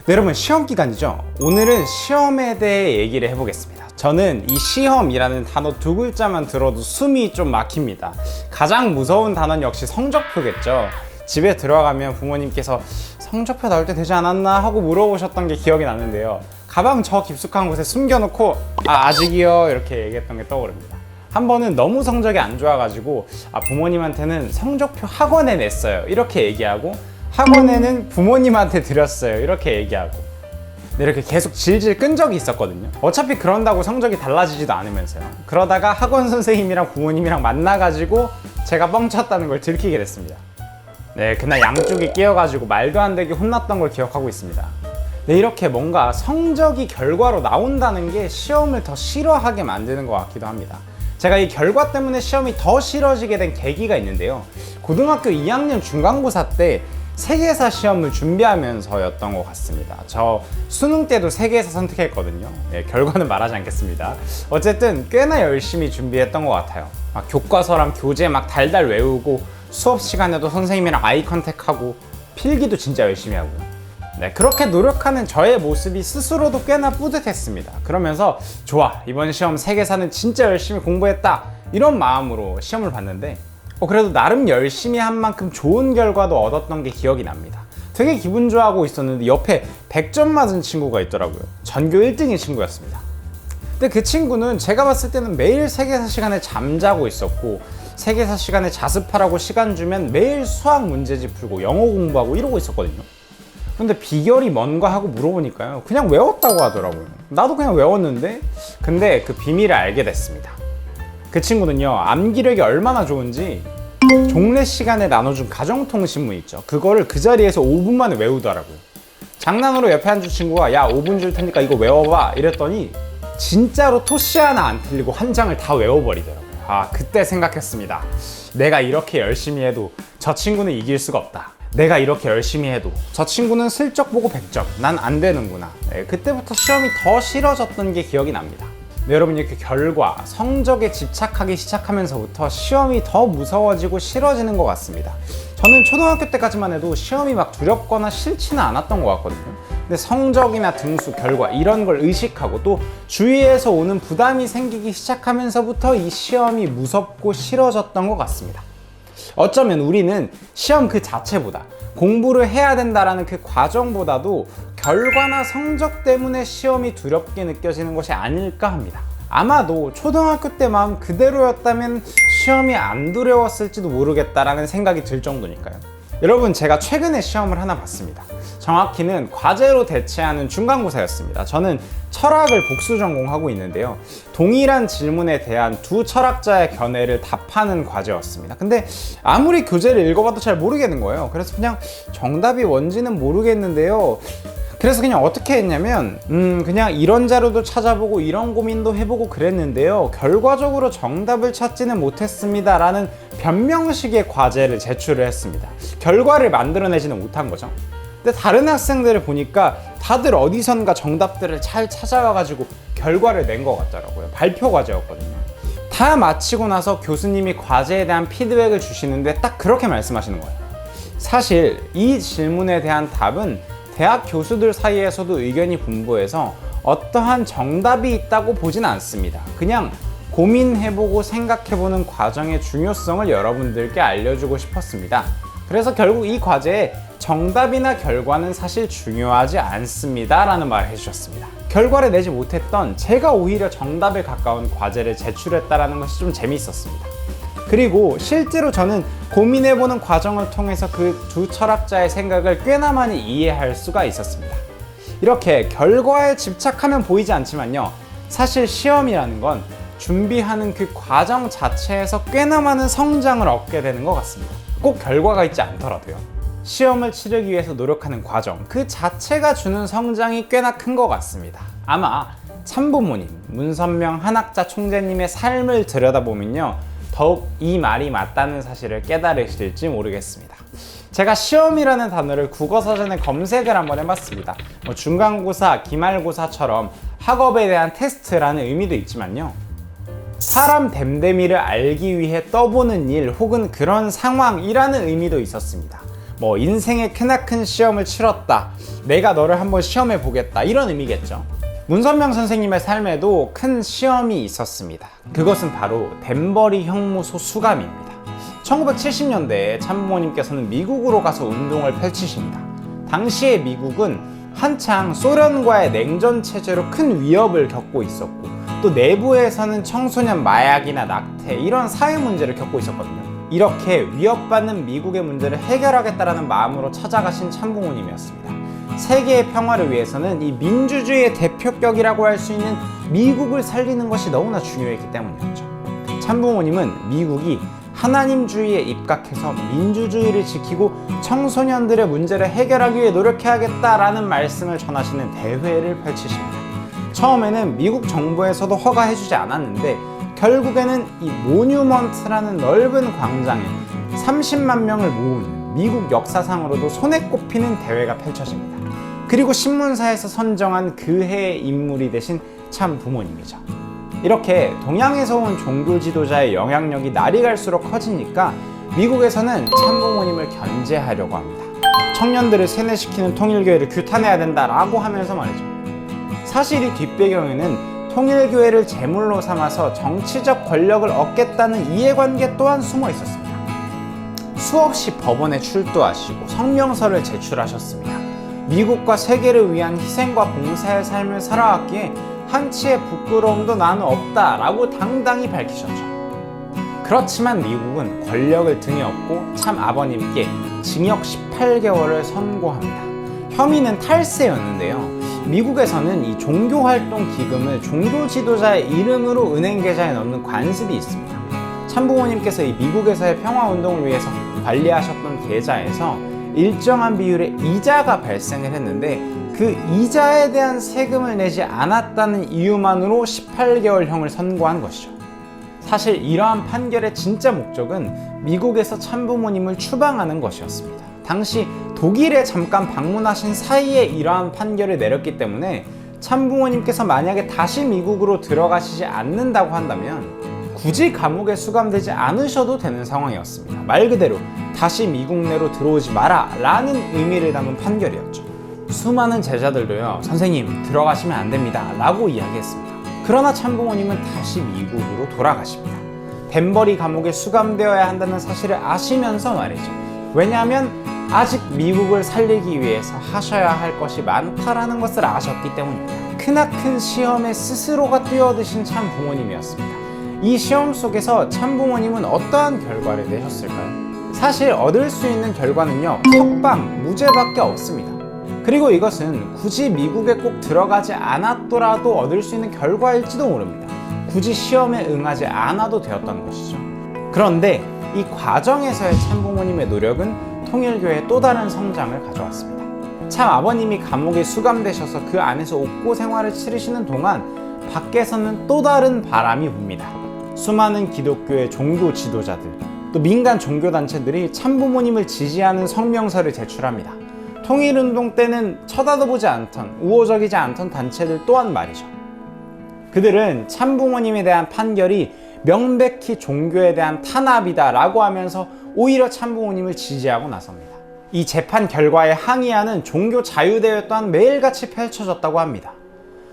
네, 여러분 시험 기간이죠. 오늘은 시험에 대해 얘기를 해보겠습니다. 저는 이 시험이라는 단어 두 글자만 들어도 숨이 좀 막힙니다. 가장 무서운 단어는 역시 성적표겠죠. 집에 들어가면 부모님께서 성적표 나올 때 되지 않았나 하고 물어보셨던 게 기억이 나는데요. 가방 저 깊숙한 곳에 숨겨놓고 아직이요 이렇게 얘기했던 게 떠오릅니다. 한 번은 너무 성적이 안 좋아가지고 부모님한테는 성적표 학원에 냈어요 이렇게 얘기하고, 학원에는 부모님한테 드렸어요 이렇게 얘기하고, 이렇게 계속 질질 끈 적이 있었거든요. 어차피 그런다고 성적이 달라지지도 않으면서요. 그러다가 학원 선생님이랑 부모님이랑 만나가지고 제가 뻥쳤다는 걸 들키게 됐습니다. 네, 그날 양쪽이 끼어가지고 말도 안 되게 혼났던 걸 기억하고 있습니다. 네, 이렇게 뭔가 성적이 결과로 나온다는 게 시험을 더 싫어하게 만드는 것 같기도 합니다. 제가 이 결과 때문에 시험이 더 싫어지게 된 계기가 있는데요. 고등학교 2학년 중간고사 때 세계사 시험을 준비하면서였던 것 같습니다. 저 수능 때도 세계사 선택했거든요. 네, 결과는 말하지 않겠습니다. 어쨌든 꽤나 열심히 준비했던 것 같아요. 교과서랑 교재 막 달달 외우고, 수업 시간에도 선생님이랑 아이 컨택하고, 필기도 진짜 열심히 하고. 네, 그렇게 노력하는 저의 모습이 스스로도 꽤나 뿌듯했습니다. 그러면서 좋아, 이번 시험 세계사는 진짜 열심히 공부했다, 이런 마음으로 시험을 봤는데 그래도 나름 열심히 한 만큼 좋은 결과도 얻었던 게 기억이 납니다. 되게 기분 좋아하고 있었는데 옆에 100점 맞은 친구가 있더라고요. 전교 1등인 친구였습니다. 근데 그 친구는 제가 봤을 때는 매일 세계사 시간에 잠자고 있었고, 세계사 시간에 자습하라고 시간 주면 매일 수학 문제집 풀고 영어 공부하고 이러고 있었거든요. 근데 비결이 뭔가 하고 물어보니까요, 그냥 외웠다고 하더라고요. 나도 그냥 외웠는데. 근데 그 비밀을 알게 됐습니다. 그 친구는요, 암기력이 얼마나 좋은지 종례 시간에 나눠준 가정통신문 있죠, 그거를 그 자리에서 5분 만에 외우더라고요. 장난으로 옆에 앉은 친구가 야 5분 줄 테니까 이거 외워봐 이랬더니 진짜로 토시 하나 안 틀리고 한 장을 다 외워버리더라고요. 그때 생각했습니다. 내가 이렇게 열심히 해도 저 친구는 이길 수가 없다. 내가 이렇게 열심히 해도 저 친구는 슬쩍 보고 100점, 난 안 되는구나. 네, 그때부터 시험이 더 싫어졌던 게 기억이 납니다. 네, 여러분, 이렇게 결과, 성적에 집착하기 시작하면서부터 시험이 더 무서워지고 싫어지는 것 같습니다. 저는 초등학교 때까지만 해도 시험이 막 두렵거나 싫지는 않았던 것 같거든요. 근데 성적이나 등수, 결과 이런 걸 의식하고 또 주위에서 오는 부담이 생기기 시작하면서부터 이 시험이 무섭고 싫어졌던 것 같습니다. 어쩌면 우리는 시험 그 자체보다, 공부를 해야 된다라는 그 과정보다도 결과나 성적 때문에 시험이 두렵게 느껴지는 것이 아닐까 합니다. 아마도 초등학교 때 마음 그대로였다면 시험이 안 두려웠을지도 모르겠다라는 생각이 들 정도니까요. 여러분, 제가 최근에 시험을 하나 봤습니다. 정확히는 과제로 대체하는 중간고사였습니다. 저는 철학을 복수 전공하고 있는데요. 동일한 질문에 대한 두 철학자의 견해를 답하는 과제였습니다. 근데 아무리 교재를 읽어봐도 잘 모르겠는 거예요. 그래서 그냥 정답이 뭔지는 모르겠는데요. 그래서 그냥 어떻게 했냐면 그냥 이런 자료도 찾아보고 이런 고민도 해보고 그랬는데요, 결과적으로 정답을 찾지는 못했습니다 라는 변명식의 과제를 제출을 했습니다. 결과를 만들어내지는 못한 거죠. 근데 다른 학생들을 보니까 다들 어디선가 정답들을 잘 찾아와가지고 결과를 낸 것 같더라고요. 발표 과제였거든요. 다 마치고 나서 교수님이 과제에 대한 피드백을 주시는데 딱 그렇게 말씀하시는 거예요. 사실 이 질문에 대한 답은 대학 교수들 사이에서도 의견이 분분해서 어떠한 정답이 있다고 보진 않습니다. 그냥 고민해보고 생각해보는 과정의 중요성을 여러분들께 알려주고 싶었습니다. 그래서 결국 이 과제에 정답이나 결과는 사실 중요하지 않습니다 라는 말을 해주셨습니다. 결과를 내지 못했던 제가 오히려 정답에 가까운 과제를 제출했다는 것이 좀 재미있었습니다. 그리고 실제로 저는 고민해보는 과정을 통해서 그 두 철학자의 생각을 꽤나 많이 이해할 수가 있었습니다. 이렇게 결과에 집착하면 보이지 않지만요, 사실 시험이라는 건 준비하는 그 과정 자체에서 꽤나 많은 성장을 얻게 되는 것 같습니다. 꼭 결과가 있지 않더라도요. 시험을 치르기 위해서 노력하는 과정 그 자체가 주는 성장이 꽤나 큰 것 같습니다. 아마 참부모님, 문선명 한학자 총재님의 삶을 들여다보면요, 더욱 이 말이 맞다는 사실을 깨달으실지 모르겠습니다. 제가 시험이라는 단어를 국어사전에 검색을 한번 해봤습니다. 중간고사, 기말고사처럼 학업에 대한 테스트라는 의미도 있지만요, 사람 됨됨이를 알기 위해 떠보는 일 혹은 그런 상황이라는 의미도 있었습니다. 뭐 인생의 크나큰 시험을 치렀다, 내가 너를 한번 시험해 보겠다, 이런 의미겠죠. 문선명 선생님의 삶에도 큰 시험이 있었습니다. 그것은 바로 댄버리 형무소 수감입니다. 1970년대에 참부모님께서는 미국으로 가서 운동을 펼치십니다. 당시의 미국은 한창 소련과의 냉전 체제로 큰 위협을 겪고 있었고, 또 내부에서는 청소년 마약이나 낙태, 이런 사회 문제를 겪고 있었거든요. 이렇게 위협받는 미국의 문제를 해결하겠다라는 마음으로 찾아가신 참부모님이었습니다. 세계의 평화를 위해서는 이 민주주의의 대표격이라고 할 수 있는 미국을 살리는 것이 너무나 중요했기 때문이었죠. 참부모님은 미국이 하나님주의에 입각해서 민주주의를 지키고 청소년들의 문제를 해결하기 위해 노력해야겠다라는 말씀을 전하시는 대회를 펼치십니다. 처음에는 미국 정부에서도 허가해주지 않았는데, 결국에는 이 모뉴먼트라는 넓은 광장에 30만 명을 모으는 미국 역사상으로도 손에 꼽히는 대회가 펼쳐집니다. 그리고 신문사에서 선정한 그 해의 인물이 되신 참 부모님이죠. 이렇게 동양에서 온 종교 지도자의 영향력이 날이 갈수록 커지니까 미국에서는 참부모님을 견제하려고 합니다. 청년들을 세뇌시키는 통일교회를 규탄해야 된다라고 하면서 말이죠. 사실 이 뒷배경에는 통일교회를 제물로 삼아서 정치적 권력을 얻겠다는 이해관계 또한 숨어 있었습니다. 수없이 법원에 출두하시고 성명서를 제출하셨습니다. 미국과 세계를 위한 희생과 봉사의 삶을 살아왔기에 한치의 부끄러움도 나는 없다라고 당당히 밝히셨죠. 그렇지만 미국은 권력을 등에 업고 참 아버님께 징역 18개월을 선고합니다. 혐의는 탈세였는데요. 미국에서는 이 종교활동 기금을 종교 지도자의 이름으로 은행 계좌에 넣는 관습이 있습니다. 참부모님께서 이 미국에서의 평화운동을 위해서 관리하셨던 계좌에서 일정한 비율의 이자가 발생을 했는데, 그 이자에 대한 세금을 내지 않았다는 이유만으로 18개월형을 선고한 것이죠. 사실 이러한 판결의 진짜 목적은 미국에서 참부모님을 추방하는 것이었습니다. 당시 독일에 잠깐 방문하신 사이에 이러한 판결을 내렸기 때문에 참부모님께서 만약에 다시 미국으로 들어가시지 않는다고 한다면 굳이 감옥에 수감되지 않으셔도 되는 상황이었습니다. 말 그대로 다시 미국 내로 들어오지 마라 라는 의미를 담은 판결이었죠. 수많은 제자들도요, 선생님 들어가시면 안 됩니다 라고 이야기했습니다. 그러나 참부모님은 다시 미국으로 돌아가십니다. 댄버리 감옥에 수감되어야 한다는 사실을 아시면서 말이죠. 왜냐하면 아직 미국을 살리기 위해서 하셔야 할 것이 많다라는 것을 아셨기 때문입니다. 크나큰 시험에 스스로가 뛰어드신 참 부모님이었습니다. 이 시험 속에서 참부모님은 어떠한 결과를 내셨을까요? 사실 얻을 수 있는 결과는요, 석방, 무죄밖에 없습니다. 그리고 이것은 굳이 미국에 꼭 들어가지 않았더라도 얻을 수 있는 결과일지도 모릅니다. 굳이 시험에 응하지 않아도 되었던 것이죠. 그런데 이 과정에서의 참부모님의 노력은 통일교회의 또 다른 성장을 가져왔습니다. 참 아버님이 감옥에 수감되셔서 그 안에서 옥고 생활을 치르시는 동안 밖에서는 또 다른 바람이 붑니다. 수많은 기독교의 종교 지도자들, 또 민간 종교단체들이 참부모님을 지지하는 성명서를 제출합니다. 통일운동 때는 쳐다도 보지 않던, 우호적이지 않던 단체들 또한 말이죠. 그들은 참부모님에 대한 판결이 명백히 종교에 대한 탄압이다 라고 하면서 오히려 참부모님을 지지하고 나섭니다. 이 재판 결과에 항의하는 종교 자유대회 또한 매일같이 펼쳐졌다고 합니다.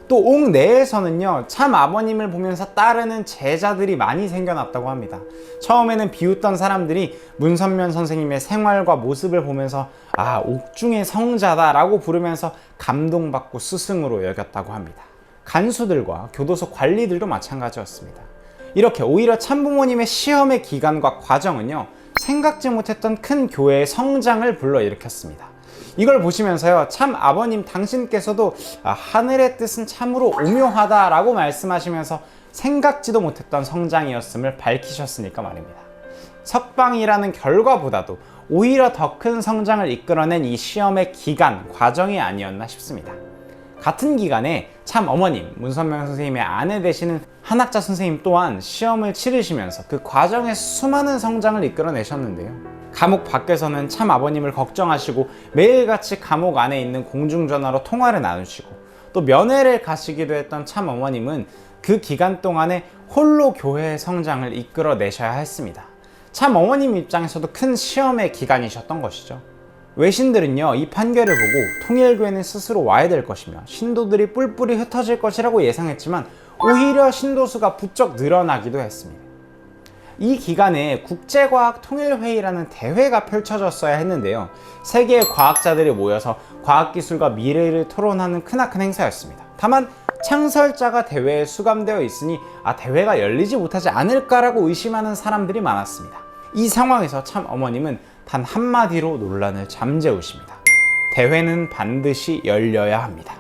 또 옥 내에서는요, 참 아버님을 보면서 따르는 제자들이 많이 생겨났다고 합니다. 처음에는 비웃던 사람들이 문선면 선생님의 생활과 모습을 보면서 옥중의 성자다 라고 부르면서 감동받고 스승으로 여겼다고 합니다. 간수들과 교도소 관리들도 마찬가지였습니다. 이렇게 오히려 참부모님의 시험의 기간과 과정은요, 생각지 못했던 큰 교회의 성장을 불러일으켰습니다. 이걸 보시면서요, 참 아버님 당신께서도 하늘의 뜻은 참으로 오묘하다 라고 말씀하시면서 생각지도 못했던 성장이었음을 밝히셨으니까 말입니다. 석방이라는 결과보다도 오히려 더 큰 성장을 이끌어낸 이 시험의 기간, 과정이 아니었나 싶습니다. 같은 기간에 참 어머님, 문선명 선생님의 아내 되시는 한학자 선생님 또한 시험을 치르시면서 그 과정에서 수많은 성장을 이끌어내셨는데요. 감옥 밖에서는 참 아버님을 걱정하시고 매일같이 감옥 안에 있는 공중전화로 통화를 나누시고, 또 면회를 가시기도 했던 참 어머님은 그 기간 동안에 홀로 교회의 성장을 이끌어내셔야 했습니다. 참 어머님 입장에서도 큰 시험의 기간이셨던 것이죠. 외신들은요, 이 판결을 보고 통일교회는 스스로 와야 될 것이며 신도들이 뿔뿔이 흩어질 것이라고 예상했지만 오히려 신도수가 부쩍 늘어나기도 했습니다. 이 기간에 국제과학통일회의라는 대회가 펼쳐졌어야 했는데요, 세계의 과학자들이 모여서 과학기술과 미래를 토론하는 크나큰 행사였습니다. 다만 창설자가 대회에 수감되어 있으니 대회가 열리지 못하지 않을까라고 의심하는 사람들이 많았습니다. 이 상황에서 참 어머님은 단 한마디로 논란을 잠재우십니다. 대회는 반드시 열려야 합니다.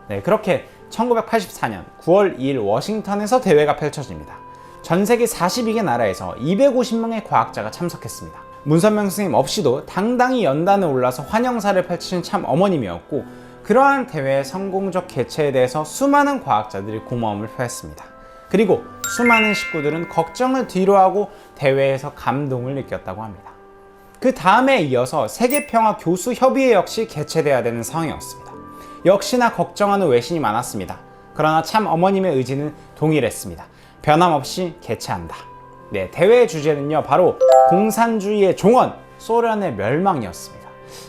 네, 그렇게 1984년 9월 2일 워싱턴에서 대회가 펼쳐집니다. 전 세계 42개 나라에서 250명의 과학자가 참석했습니다. 문선명 선생님 없이도 당당히 연단에 올라서 환영사를 펼치신 참 어머님이었고, 그러한 대회의 성공적 개최에 대해서 수많은 과학자들이 고마움을 표했습니다. 그리고 수많은 식구들은 걱정을 뒤로하고 대회에서 감동을 느꼈다고 합니다. 그 다음에 이어서 세계평화교수협의회 역시 개최돼야 되는 상황이었습니다. 역시나 걱정하는 외신이 많았습니다. 그러나 참 어머님의 의지는 동일했습니다. 변함없이 개최한다. 네, 대회의 주제는요, 바로 공산주의의 종언, 소련의 멸망이었습니다.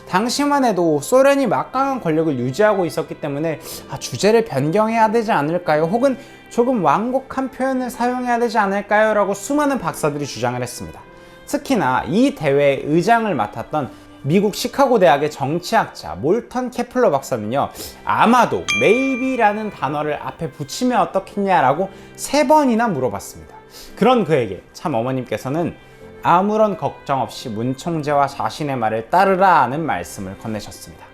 당시만 해도 소련이 막강한 권력을 유지하고 있었기 때문에 주제를 변경해야 되지 않을까요? 혹은 조금 완곡한 표현을 사용해야 되지 않을까요? 라고 수많은 박사들이 주장을 했습니다. 특히나 이 대회의 의장을 맡았던 미국 시카고 대학의 정치학자 몰턴 케플러 박사는요, 아마도 maybe라는 단어를 앞에 붙이면 어떻겠냐라고 3번이나 물어봤습니다. 그런 그에게 참 어머님께서는 아무런 걱정 없이 문 총재와 자신의 말을 따르라는 말씀을 건네셨습니다.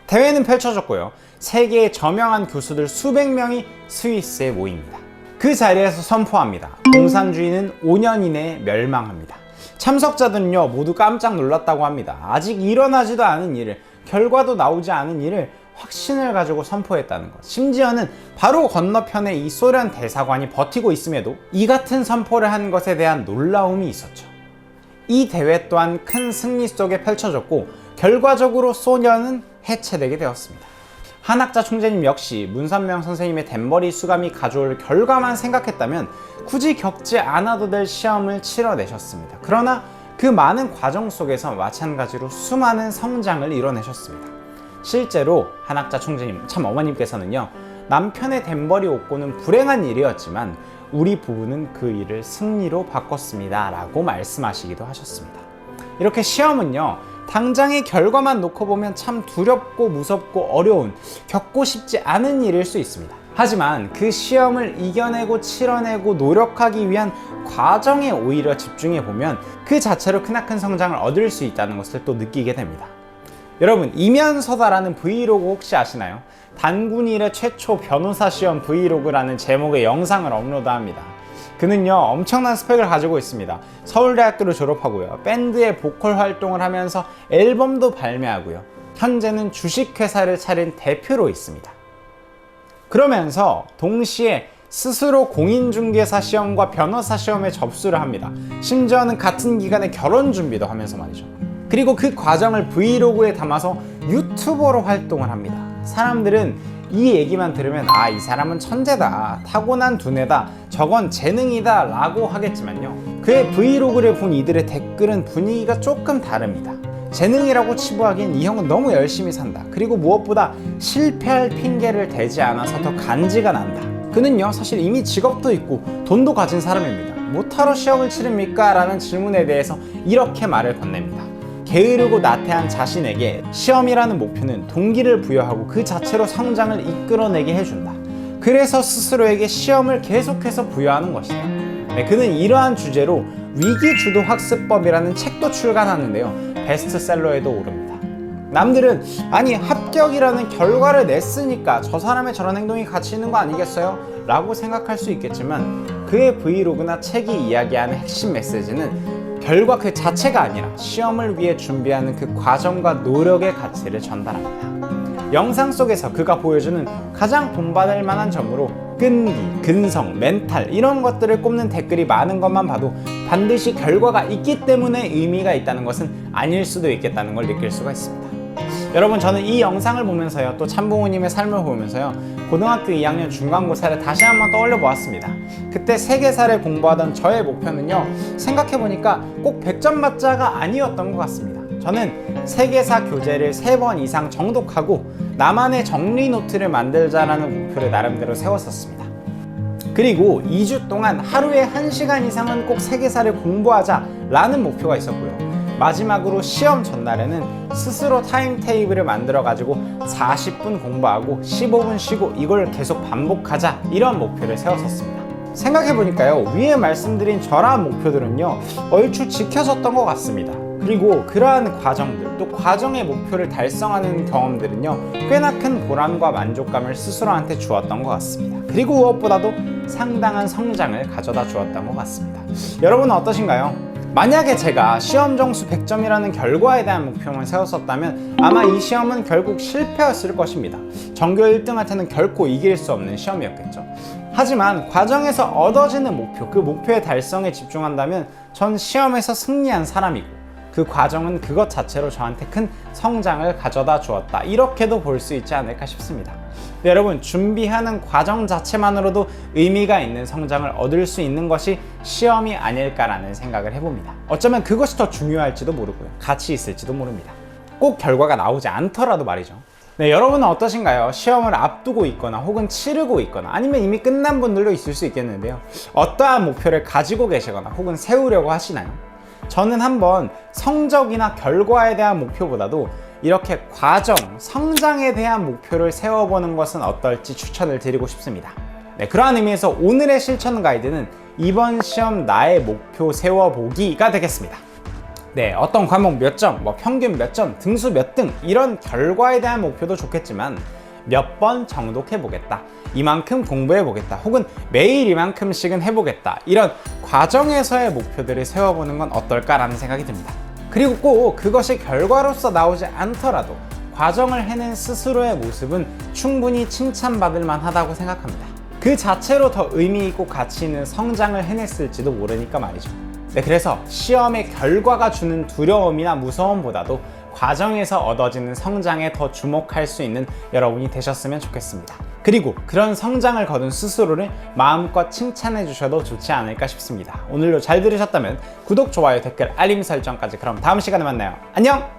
대회는 펼쳐졌고요, 세계의 저명한 교수들 수백 명이 스위스에 모입니다. 그 자리에서 선포합니다. 공산주의는 5년 이내에 멸망합니다. 참석자들은요, 모두 깜짝 놀랐다고 합니다. 아직 일어나지도 않은 일을, 결과도 나오지 않은 일을 확신을 가지고 선포했다는 것. 심지어는 바로 건너편에 이 소련 대사관이 버티고 있음에도 이 같은 선포를 한 것에 대한 놀라움이 있었죠. 이 대회 또한 큰 승리 속에 펼쳐졌고, 결과적으로 소련은 해체되게 되었습니다. 한학자 총재님 역시 문선명 선생님의 댄버리 수감이 가져올 결과만 생각했다면 굳이 겪지 않아도 될 시험을 치러내셨습니다. 그러나 그 많은 과정 속에서 마찬가지로 수많은 성장을 이뤄내셨습니다. 실제로 한학자 총재님, 참 어머님께서는요, 남편의 댄버리 옥고는 불행한 일이었지만 우리 부부는 그 일을 승리로 바꿨습니다 라고 말씀하시기도 하셨습니다. 이렇게 시험은요, 당장의 결과만 놓고 보면 참 두렵고 무섭고 어려운, 겪고 싶지 않은 일일 수 있습니다. 하지만 그 시험을 이겨내고 치러내고 노력하기 위한 과정에 오히려 집중해 보면 그 자체로 크나큰 성장을 얻을 수 있다는 것을 또 느끼게 됩니다. 여러분, 이면서다라는 브이로그 혹시 아시나요? 단군 이래 최초 변호사 시험 브이로그라는 제목의 영상을 업로드합니다. 그는요, 엄청난 스펙을 가지고 있습니다. 서울대학교를 졸업하고요, 밴드의 보컬 활동을 하면서 앨범도 발매하고요, 현재는 주식회사를 차린 대표로 있습니다. 그러면서 동시에 스스로 공인중개사 시험과 변호사 시험에 접수를 합니다. 심지어는 같은 기간에 결혼 준비도 하면서 말이죠. 그리고 그 과정을 브이로그에 담아서 유튜버로 활동을 합니다. 사람들은 이 얘기만 들으면 이 사람은 천재다, 타고난 두뇌다, 저건 재능이다 라고 하겠지만요, 그의 브이로그를 본 이들의 댓글은 분위기가 조금 다릅니다. 재능이라고 치부하기엔 이 형은 너무 열심히 산다, 그리고 무엇보다 실패할 핑계를 대지 않아서 더 간지가 난다, 그는요 사실 이미 직업도 있고 돈도 가진 사람입니다, 뭐하러 시험을 치릅니까? 라는 질문에 대해서 이렇게 말을 건넵니다. 게으르고 나태한 자신에게 시험이라는 목표는 동기를 부여하고 그 자체로 성장을 이끌어내게 해준다. 그래서 스스로에게 시험을 계속해서 부여하는 것이다. 네, 그는 이러한 주제로 위기주도 학습법이라는 책도 출간하는데요, 베스트셀러에도 오릅니다. 남들은 아니 합격이라는 결과를 냈으니까 저 사람의 저런 행동이 가치 있는 거 아니겠어요? 라고 생각할 수 있겠지만 그의 브이로그나 책이 이야기하는 핵심 메시지는 결과 그 자체가 아니라 시험을 위해 준비하는 그 과정과 노력의 가치를 전달합니다. 영상 속에서 그가 보여주는 가장 본받을 만한 점으로 끈기, 근성, 멘탈 이런 것들을 꼽는 댓글이 많은 것만 봐도 반드시 결과가 있기 때문에 의미가 있다는 것은 아닐 수도 있겠다는 걸 느낄 수가 있습니다. 여러분, 저는 이 영상을 보면서요, 또 참부모님의 삶을 보면서요, 고등학교 2학년 중간고사를 다시 한번 떠올려 보았습니다. 그때 세계사를 공부하던 저의 목표는요, 생각해보니까 꼭 100점 맞자가 아니었던 것 같습니다. 저는 세계사 교재를 3번 이상 정독하고 나만의 정리 노트를 만들자라는 목표를 나름대로 세웠었습니다. 그리고 2주 동안 하루에 1시간 이상은 꼭 세계사를 공부하자라는 목표가 있었고요. 마지막으로 시험 전날에는 스스로 타임테이블을 만들어 가지고 40분 공부하고 15분 쉬고 이걸 계속 반복하자, 이런 목표를 세웠었습니다. 생각해보니까요, 위에 말씀드린 저러한 목표들은요 얼추 지켜졌던 것 같습니다. 그리고 그러한 과정들, 또 과정의 목표를 달성하는 경험들은요 꽤나 큰 보람과 만족감을 스스로한테 주었던 것 같습니다. 그리고 무엇보다도 상당한 성장을 가져다 주었던 것 같습니다. 여러분은 어떠신가요? 만약에 제가 시험 점수 100점이라는 결과에 대한 목표만 세웠었다면 아마 이 시험은 결국 실패였을 것입니다. 전교 1등한테는 결코 이길 수 없는 시험이었겠죠. 하지만 과정에서 얻어지는 목표, 그 목표의 달성에 집중한다면 전 시험에서 승리한 사람이고 그 과정은 그것 자체로 저한테 큰 성장을 가져다 주었다, 이렇게도 볼 수 있지 않을까 싶습니다. 네, 여러분, 준비하는 과정 자체만으로도 의미가 있는 성장을 얻을 수 있는 것이 시험이 아닐까라는 생각을 해봅니다. 어쩌면 그것이 더 중요할지도 모르고요, 가치 있을지도 모릅니다. 꼭 결과가 나오지 않더라도 말이죠. 네, 여러분은 어떠신가요? 시험을 앞두고 있거나 혹은 치르고 있거나 아니면 이미 끝난 분들도 있을 수 있겠는데요, 어떠한 목표를 가지고 계시거나 혹은 세우려고 하시나요? 저는 한번 성적이나 결과에 대한 목표보다도 이렇게 과정, 성장에 대한 목표를 세워보는 것은 어떨지 추천을 드리고 싶습니다. 네, 그러한 의미에서 오늘의 실천 가이드는 이번 시험 나의 목표 세워보기가 되겠습니다. 네, 어떤 과목 몇 점, 평균 몇 점, 등수 몇 등, 이런 결과에 대한 목표도 좋겠지만 몇 번 정독해보겠다, 이만큼 공부해보겠다, 혹은 매일 이만큼씩은 해보겠다, 이런 과정에서의 목표들을 세워보는 건 어떨까라는 생각이 듭니다. 그리고 꼭 그것이 결과로서 나오지 않더라도 과정을 해낸 스스로의 모습은 충분히 칭찬받을 만하다고 생각합니다. 그 자체로 더 의미있고 가치 있는 성장을 해냈을지도 모르니까 말이죠. 네, 그래서 시험의 결과가 주는 두려움이나 무서움보다도 과정에서 얻어지는 성장에 더 주목할 수 있는 여러분이 되셨으면 좋겠습니다. 그리고 그런 성장을 거둔 스스로를 마음껏 칭찬해 주셔도 좋지 않을까 싶습니다. 오늘도 잘 들으셨다면 구독, 좋아요, 댓글, 알림 설정까지. 그럼 다음 시간에 만나요. 안녕!